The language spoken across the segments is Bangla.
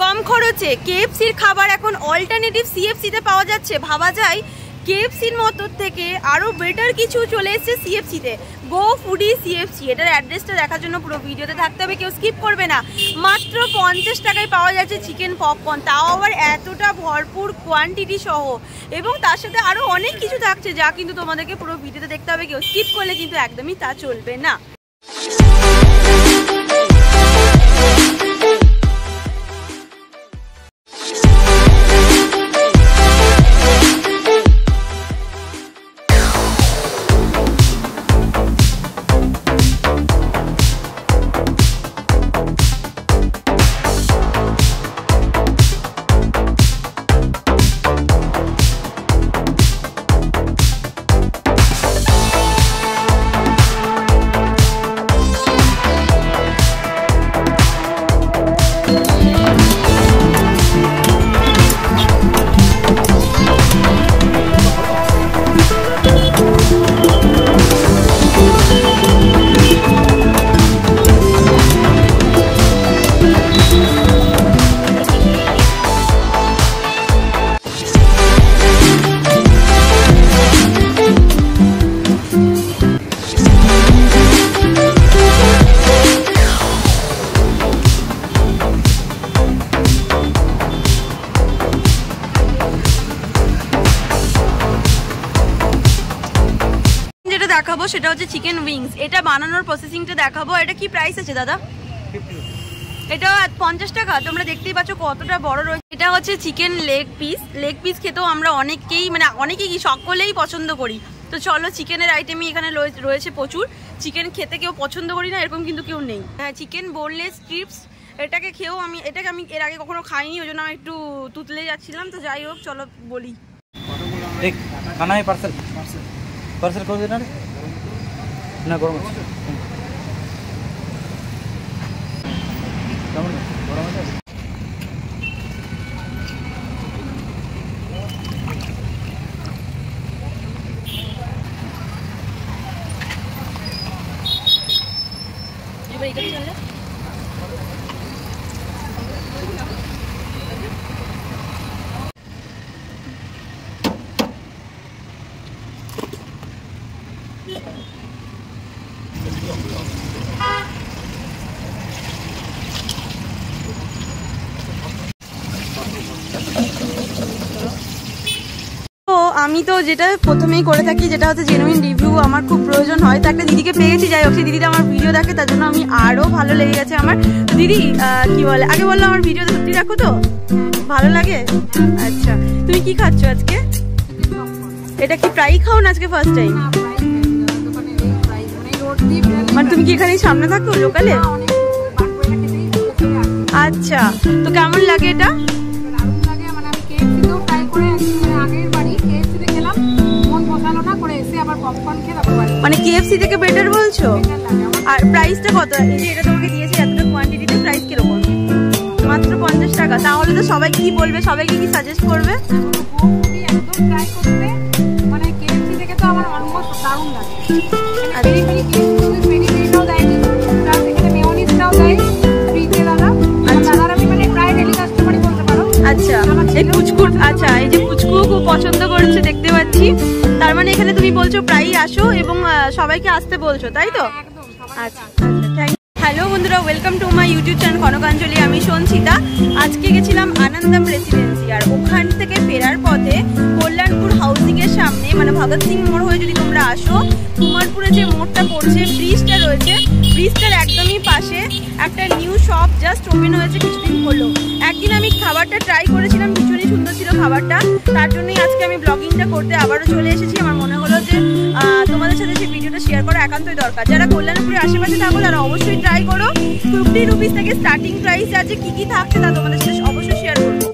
কম খরচে কেএফসির খাবার এখন অল্টারনেটিভ সিএফসিতে পাওয়া যাচ্ছে। ভাবা যায় কেএফসির মতো থেকে আরও বেটার কিছু চলে এসেছে সিএফসিতে। গো ফুডি সিএফসি, এটার অ্যাড্রেসটা দেখার জন্য পুরো ভিডিওতে থাকতে হবে, কেউ স্কিপ করবে না। মাত্র 50 টাকায় পাওয়া যাচ্ছে চিকেন পপকর্ন, তাও আবার এতটা ভরপুর কোয়ান্টিটি সহ, এবং তার সাথে আরও অনেক কিছু থাকছে যা কিন্তু তোমাদেরকে পুরো ভিডিওতে দেখতে হবে, কেউ স্কিপ করলে কিন্তু একদমই তা চলবে না। দেখাবো সেটা হচ্ছে চিকেন উইংস। এটা বানানোর প্রসেসিংটা দেখাবো। এটা কি প্রাইস আছে দাদা? এটা 50 টাকা। তোমরা দেখতেই পাচ্ছ কতটা বড় রয়েছে। এটা হচ্ছে chicken leg piece. Leg piece খেতেও আমরা অনেকেই কি সকলেই পছন্দ করি। তো চলো, চিকেনের আইটেমই এখানে রয়েছে প্রচুর। চিকেন খেতে কেউ পছন্দ করি না এরকম কিন্তু কেউ নেই। হ্যাঁ, চিকেন বোনলেস স্ট্রিপস, এটাকে আমি এর আগে কখনো খাইনি, ওই জন্য আমি একটু তুতলে যাচ্ছিলাম। তো যাই হোক, চলো বলি। खाना है पार्सल पार्सल कर देना ना गरम আছে কেমন গরম আছে এবার এটা চলে আমি তো যেটা প্রথমেই করে থাকি, যেটা হচ্ছে জেনুইন রিভিউ আমার খুব প্রয়োজন হয়। তো একটা দিদিকে পেয়ে গেছি, যাই হোক সেই দিদিটা আমার ভিডিও দেখে, তার জন্য আমি আরও ভালো লেগে গেছে আমার। দিদি কি বলে, আগে বললো আমার ভিডিও সত্যি দেখো তো ভালো লাগে। আচ্ছা, তুমি কি খাচ্ছ আজকে? এটা কি প্রায়ই খাও না আজকে ফার্স্ট টাইম? মানে তুমি কি এখানে সামনে থাকো লোকালে? আচ্ছা, তো কেমন লাগে এটা? মানে কেএফসি থেকে বেটার বলছো? আর প্রাইসটা কত? এই যে এটা তোমাকে দিয়েছি এতটা কোয়ান্টিটিতে, প্রাইস কিরকম? মাত্র 50 টাকা। তাহলে তো সবাইকে কি বলবে, সবাইকে কি সাজেস্ট করবে? মানে কেএফসি থেকে তো আমার অলমোস্ট দারুণ লাগে। আচ্ছা, এই পুচকু, আচ্ছা এই যে পুচকু খুব পছন্দ করছে দেখতে পাচ্ছি। তার মানে এখানে তুমি বলছো প্রায়ই আসো এবং সবাইকে আসতে বলছো, তাই তো? আচ্ছা, থ্যাংক ইউ। হ্যালো বন্ধুরা, welcome to my YouTube channel Kanakanjali. আমি সঞ্চিতা। আজকে গেছিলাম আনন্দম রেসিডেন্সি, আর ওখান থেকে ফেরার পথে কল্যাণপুর হাউসিং এর সামনে, মানে ভগৎ সিং মোড় হয়ে যদি তোমরা আসো, কুমারপুরে যে মোড়টা পড়ছে, ব্রিজটা রয়েছে, ব্রিজটার একদমই পাশে একটা নিউ শপ জাস্ট ওপেন হয়েছে কিছুদিন হলো। একদিন আমি খাবারটা ট্রাই করেছিলাম, ভীষণই সুন্দর ছিল খাবারটা, তার জন্যই আজকে আমি ব্লগিংটা করতে আবারও চলে এসেছি। আমার মনে হলো যে তোমাদের সাথে সেই ভিডিওটা শেয়ার করা একান্তই দরকার। যারা কল্যাণপুরের আশেপাশে থাকো তারা অবশ্যই ট্রাই করো। 50 রুপিস থেকে স্টার্টিং প্রাইস আছে। কি কি থাকছে তা তোমাদের সাথে অবশ্যই শেয়ার করবো।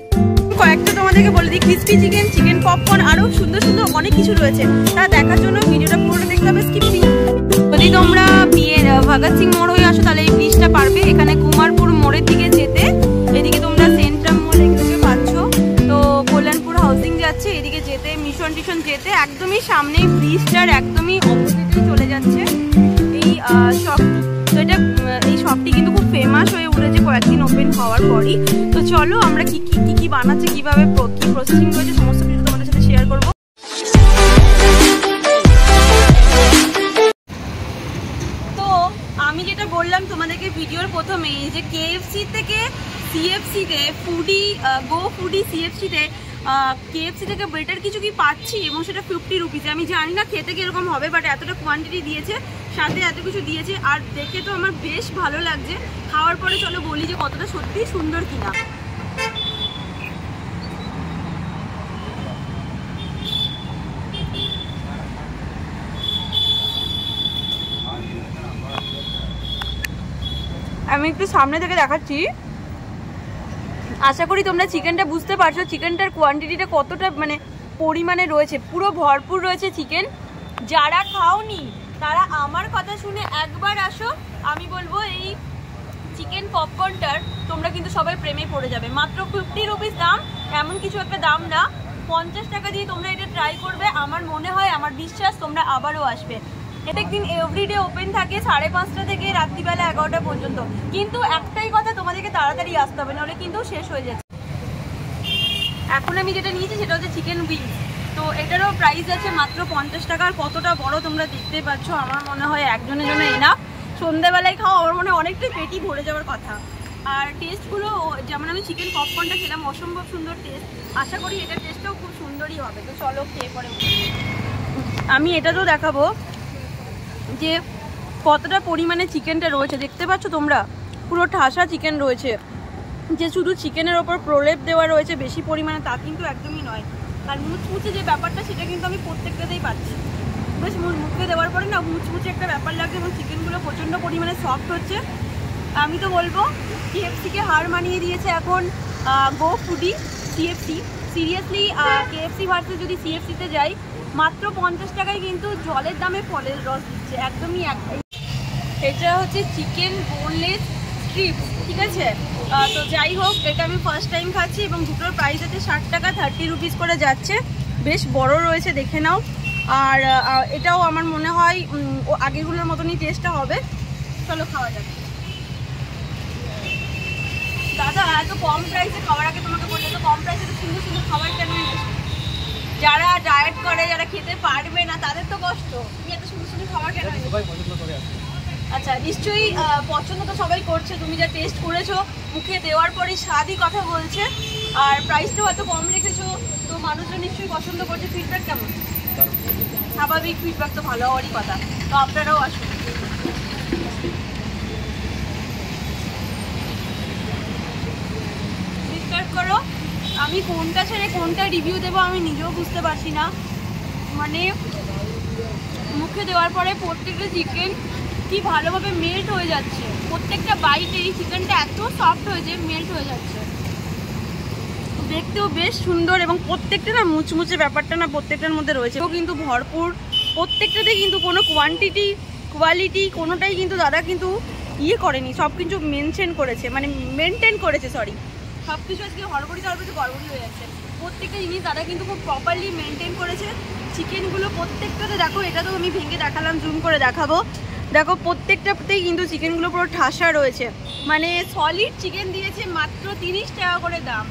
কয়েকটা তোমাদেরকে বলে দিই, ক্রিসপি চিকেন, চিকেন পপকর্ন, আরও সুন্দর সুন্দর অনেক কিছু রয়েছে। তা দেখার জন্য ভিডিওটা পুরোটা দেখতে হবে, স্কিপ নেই। যদি তোমরা ভগৎ সিং মোড় হয়ে আসো তাহলে এই ব্রিজটা পারবে। এখানে কুমারপুর মোড়ের দিকে যেতে এদিকে তোমরা সেন্ট্রাম মোড় এগুলোকে পাচ্ছ। তো কল্যাণপুর হাউসিং যাচ্ছে, এদিকে যেতে মিশন টিশন যেতে একদমই সামনেই ব্রিজটার একদমই অপোজিটে চলে যাচ্ছে এই শপটি। তো এটা এই শপটি কিন্তু খুব ফেমাস হয়ে উঠেছে কয়েকদিন ওপেন হওয়ার পরই। তো চলো আমরা কি কি বানাচ্ছে, কিভাবে কি প্রসেসিং রয়েছে সমস্ত কিছু তোমাদের সাথে শেয়ার করবো। তো আমি যেটা বললাম তোমাদেরকে ভিডিওর প্রথমে, যে কেএফসি থেকে সিএফসিতে গো ফুডি সিএফসিতে কেএফসি থেকে বেটার কিছু কি পাচ্ছি, এবং সেটা 50 রুপিসে। আমি জানি না খেতে কিরকম হবে, বাট এতটা কোয়ান্টিটি দিয়েছে, সাথে এত কিছু দিয়েছে, আর দেখে তো আমার বেশ ভালো লাগছে। খাওয়ার পরে চলো বলি যে কতটা সত্যি সুন্দর কিনা। আমি একটু সামনে থেকে দেখাচ্ছি, আশা করি তোমরা চিকেনটা বুঝতে পারছো, চিকেনটার কোয়ান্টিটিটা কতটা মানে পরিমাণে রয়েছে, পুরো ভরপুর রয়েছে চিকেন। যারা খাওনি তারা আমার কথা শুনে একবার আসো, আমি বলবো এই চিকেন পপকর্নটার তোমরা কিন্তু সবাই প্রেমে পড়ে যাবে। মাত্র 50 রুপিস দাম, এমন কিছু একটা দাম না, 50 টাকা দিয়ে তোমরা এটা ট্রাই করবে। আমার মনে হয়, আমার বিশ্বাস তোমরা আবারও আসবে। প্রত্যেকদিন এভরিডে ওপেন থাকে 5:30 থেকে রাত্রিবেলা 11টা পর্যন্ত। কিন্তু একটাই কথা, তোমাদেরকে তাড়াতাড়ি আসতে হবে, নাহলে কিন্তু শেষ হয়ে যাচ্ছে। এখন আমি যেটা নিয়েছি সেটা হচ্ছে চিকেন উইংস। তো এটারও প্রাইস আছে মাত্র 50 টাকা। আর কতটা বড় তোমরা দেখতে পাচ্ছ, আমার মনে হয় একজনের জন্য এনাফ। সন্ধ্যেবেলায় খাওয়া আমার মনে হয় অনেকটাই পেটই ভরে যাওয়ার কথা। আর টেস্টগুলো, যেমন আমি চিকেন পপকর্নটা খেলাম, অসম্ভব সুন্দর টেস্ট। আশা করি এটার টেস্টটাও খুব সুন্দরই হবে। তো চলো খেয়ে পরে আমি এটাতেও দেখাবো যে কতটা পরিমাণে চিকেনটা রয়েছে। দেখতে পাচ্ছ তোমরা, পুরো ঠাসা চিকেন রয়েছে। যে শুধু চিকেনের ওপর প্রলেপ দেওয়া রয়েছে বেশি পরিমাণে, তা কিন্তু একদমই নয়। আর মুচমুচে যে ব্যাপারটা, সেটা কিন্তু আমি প্রত্যেকটাতেই পাচ্ছি। বেশ মুখে দেওয়ার পরে না মুচমুচে একটা ব্যাপার লাগছে, এবং চিকেনগুলো প্রচণ্ড পরিমাণে সফট হচ্ছে। আমি তো বলবো কেএফসিকে হার মানিয়ে দিয়েছে এখন go foodie CFC. Seriously KFC versus যদি সিএফসিতে যাই, মাত্র 50 টাকায় কিন্তু জলের দামে ফলের রস দিচ্ছে, একদমই একটাই। এটা হচ্ছে চিকেন বোনলেস স্ট্রিপস, ঠিক আছে। তো যাই হোক, এটা আমি ফার্স্ট টাইম খাচ্ছি, এবং দুটোর প্রাইস আছে 60 টাকা, 30 রুপিস করে যাচ্ছে। বেশ বড় রয়েছে, দেখে নাও। আর এটাও আমার মনে হয় আগেরগুলোর মতনই টেস্টটা হবে। চলো খাওয়া যাবে। দাদা এত কম প্রাইসে খাওয়ার আগে তোমাকে বললে, তো কম প্রাইসে তো সুন্দর সুন্দর খাবার কেন নিয়েছো? যারা ডায়েট করে, যারা খেতে পারবে না, তাদের তো কষ্ট। তুমি এত সুন্দর সুন্দর খাবার কেন নিয়েছো? আচ্ছা, নিশ্চয়ই পছন্দ তো সবাই করছে। তুমি যা টেস্ট করেছো, মুখে দেওয়ার পরে স্বাদই কথা বলছে। আর প্রাইসটাও এত কম রেখেছো, তো মানুষজন নিশ্চয়ই পছন্দ করছে। ফিডব্যাক কেমন? স্বাভাবিক, ফিডব্যাক তো ভালো হওয়ারই কথা। তো আপনারাও আসুন। বিশ্বাস করো, আমি কোনটা ছেড়ে কোনটা রিভিউ দেবো আমি নিজেও বুঝতে পারছি না। মানে মুখে দেওয়ার পরে প্রত্যেকটা চিকেন কি ভালোভাবে মেল্ট হয়ে যাচ্ছে। প্রত্যেকটা বাইটে এই চিকেনটা এত সফট হয়েছে, মেল্ট হয়ে যাচ্ছে। দেখতেও বেশ সুন্দর, এবং প্রত্যেকটা না মুচমুচে ব্যাপারটা না প্রত্যেকটার মধ্যে রয়েছে। ও কিন্তু ভরপুর, প্রত্যেকটাতে কিন্তু কোনো কোয়ালিটি কোনোটাই কিন্তু দাদা কিন্তু করেনি, সব কিছু মেনটেন করেছে, মানে মেনটেন করেছে, সরি। সব কিছু আজকে হড়বড়ি হয়ে যাচ্ছে। প্রত্যেকটা জিনিস দাদা কিন্তু খুব প্রপারলি মেনটেন করেছে। চিকেনগুলো প্রত্যেকটাতে দেখো, এটা তো আমি ভেঙে দেখালাম, জুম করে দেখাবো। দেখো প্রত্যেকটাতেই কিন্তু চিকেনগুলো পুরো ঠাসা রয়েছে, মানে সলিড চিকেন দিয়েছে। মাত্র 30 টাকা করে দাম।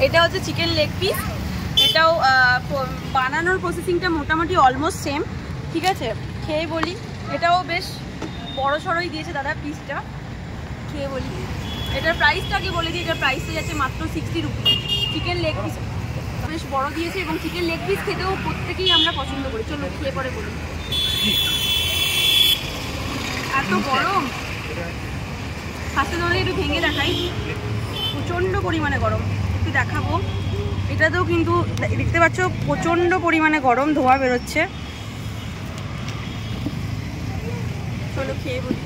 এটা হচ্ছে চিকেন লেগ পিস। এটাও বানানোর প্রসেসিংটা মোটামুটি অলমোস্ট সেম, ঠিক আছে। খেয়ে বলি, এটাও বেশ বড় সড়োই দিয়েছে দাদা পিসটা। খেয়ে বলি, এটার প্রাইসটা আগে বলে দিই। এটার প্রাইসটা যাচ্ছে মাত্র 60 রুপিস। চিকেন লেগ পিস বেশ বড় দিয়েছে, এবং চিকেন লেগ পিস খেতেও প্রত্যেকেই আমরা পছন্দ করি। চলো খেয়ে পরে বলি। এত গরম, ফার্স্টে তোমাদের একটু ভেঙে দেখাই। প্রচণ্ড পরিমাণে গরম, একটু দেখাবো। এটাতেও কিন্তু দেখতে পাচ্ছ প্রচণ্ড পরিমাণে গরম, ধোঁয়া বেরোচ্ছে। চলো খেয়ে বলি।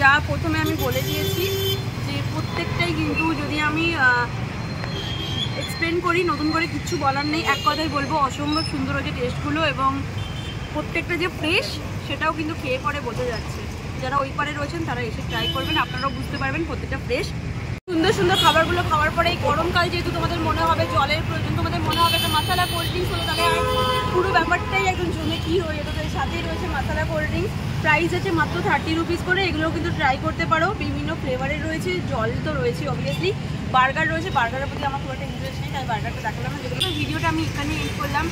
যা প্রথমে আমি বলে দিয়েছি যে প্রত্যেকটাই কিন্তু, যদি আমি এক্সপ্লেন করি, নতুন করে কিচ্ছু বলার নেই। এক কথাই বলবো, অসম্ভব সুন্দর হয়েছে টেস্টগুলো, এবং প্রত্যেকটা যে ফ্রেশ সেটাও কিন্তু খেয়ে পরে বোঝা যাচ্ছে। যারা ওই পারে রয়েছেন তারা এসে ট্রাই করবেন, আপনারাও বুঝতে পারবেন প্রত্যেকটা ফ্রেশ। সুন্দর সুন্দর খাবারগুলো খাওয়ার পরে এই গরমকাল যেহেতু তোমাদের মনে হবে জলের প্রয়োজন, তোমাদের মনে হবে একটা মশলা কোল্ড ড্রিঙ্কস হলো, তাহলে আর পুরো ব্যাপারটাই একদম জমে কি হয়ে যেত। তাই সাথেই রয়েছে মশলা কোল্ড ড্রিঙ্কস, প্রাইস আছে মাত্র 30 রুপিস করে। এগুলো কিন্তু ট্রাই করতে পারো, বিভিন্ন ফ্লেভারের রয়েছে, জল তো রয়েছে অবভিয়াসলি, বার্গার রয়েছে। বার্গারের প্রতি আমার খুব একটা ইন্টারেস্ট নেই, তাই বার্গারটা দেখালাম না। যেগুলো ভিডিওটা আমি এখানে এন্ড করলাম।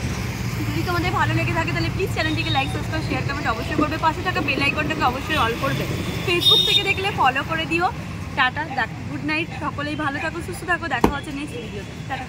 যদি তোমাদের ভালো লেগে থাকে তাহলে প্লিজ চ্যানেলটিকে লাইক, সাবস্ক্রাইব, শেয়ার, কমেন্ট অবশ্যই করবে। পাশে থাকা বেল আইকনটাকে অবশ্যই অল করবে। ফেসবুক থেকে দেখলে ফলো করে দিও। টাটা, গুড নাইট, সকলেই ভালো থাকো, সুস্থ থাকো, দেখা হচ্ছে নেক্সট ভিডিওতে। টাটা।